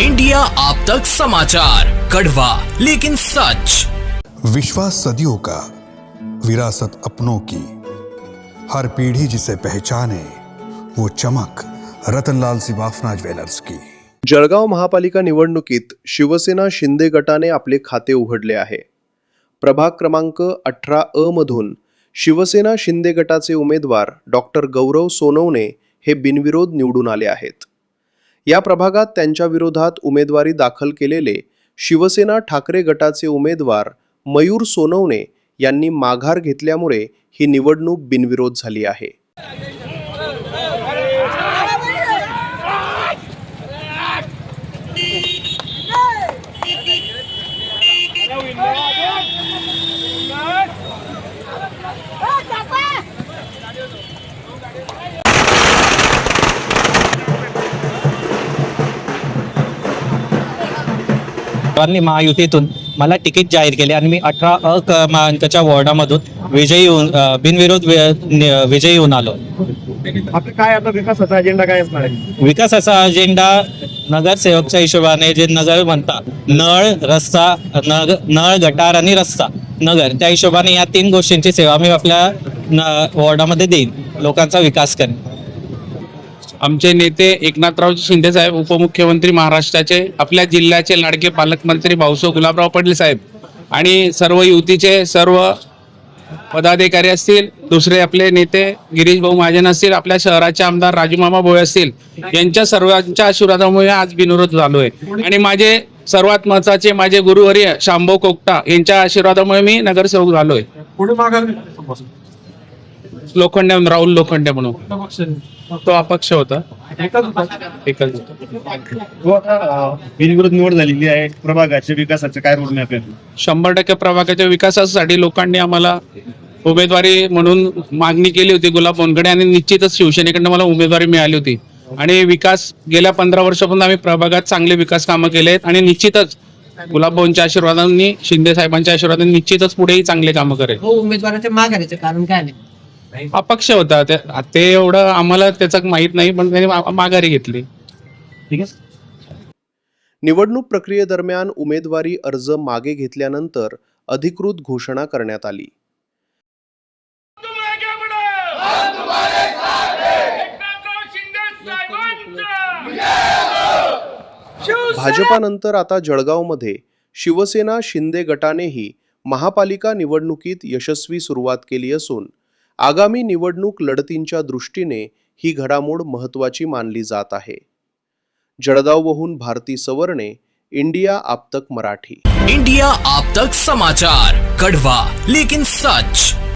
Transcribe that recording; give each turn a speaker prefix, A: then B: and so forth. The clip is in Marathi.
A: इंडिया आप तक समाचार, कड़वा लेकिन सच।
B: विश्वास सदियों का, विरासत अपनों की, हर पीढ़ी जिसे पहचाने वो चमक रतनलाल सिवाफना ज्वेलर्स की।
C: जळगाव महापालिका निवडणुकीत शिवसेना शिंदे गटाने आपले खाते उघडले आहे। प्रभाग क्रमांक 18 मधून शिवसेना शिंदे गटाचे उमेदवार डॉक्टर गौरव सोनवणे हे बिनविरोध निवडून आले आहेत। या प्रभागात त्यांच्या विरोधात उमेदवारी दाखल केलेले शिवसेना ठाकरे गटाचे उमेदवार मयूर सोनवणे यांनी माघार घेतल्यामुळे ही निवडणूक बिनविरोध झाली आहे।
D: महायुतीतून मला तिकीट जाहीर केले आणि मी 18 क्रमांकाच्या वॉर्डामधून बिनविरोध विजयी होऊन आलो।
E: आपलं काय आता विकासाचा अजेंडा काय असणार आहे?
D: विकासाचा अजेंडा नगरसेवकच्या हिशोबाने जे नगर म्हणतात, नळ, रस्ता, नळ, गटार आणि रस्ता, नगर, त्या हिशोबाने या 3 गोष्टींची सेवा मी आपल्या वॉर्डामध्ये देईन, लोकांचा विकास करेन।
F: आमचे नेते एकनाथराव शिंदे साहेब, उपमुख्यमंत्री महाराष्ट्राचे, आपल्या जिल्ह्याचे लाडके पालकमंत्री भाऊसाहेब गुलाबराव पाटील साहेब आणि सर्व युतीचे सर्व पदाधिकारी असतील, दुसरे आपले नेते गिरीश भाऊ महाजन असतील, आपल्या शहराचे आमदार राजूमामा भोळे असतील, यांच्या सर्वांच्या आशीर्वादामुळे आज बिनविरोध झालो आहे। आणि माझे सर्वात महत्त्वाचे माझे गुरुहरी शांभाऊ कोकटा यांच्या आशीर्वादामुळे मी नगरसेवक झालोय।
E: पुढे मागा
F: लोखंडे, राहुल लोखंडे म्हणून तो अपक्ष होता, एकच
E: बिनविरोध निवड झालेली आहे। प्रभागाच्या विकासाचे काय रोडमॅप आहे?
F: 100% प्रभागाच्या विकासासाठी लोकांनी आम्हाला उमेदवारी म्हणून मागणी केली होती, गुलाब वनकडे, आणि निश्चितच शिवसेनेकडनं मला उमेदवारी मिळाली होती। आणि विकास गेल्या 15 वर्षापासून आम्ही प्रभागात चांगले विकास कामं केले आहेत आणि निश्चितच गुलाबभाऊंच्या आशीर्वादांनी, शिंदे साहेबांच्या आशीर्वादांनी निश्चितच पुढेही चांगले कामं करेल।
G: उमेदवाराचे माघारीचे कारण काय नाही?
F: अपक्ष होता ते एवढं आम्हाला त्याचं माहित नाही, पण त्यांनी माघारी घेतली।
E: ठीक आहे।
C: निवडणूक प्रक्रियेदरम्यान उमेदवारी अर्ज मागे घेतल्यानंतर अधिकृत घोषणा करण्यात आली। भाजपानंतर आता जळगावमध्ये शिवसेना शिंदे गटानेही महापालिका निवडणुकीत यशस्वी सुरुवात केली असून आगामी निवडणूक लढतींच्या दृष्टीने ही घडामोड महत्त्वाची मानली जात आहे। जळगावहून भारती सवर्णे, इंडिया आप तक मराठी।
A: इंडिया आप तक समाचार, कड़वा लेकिन सच।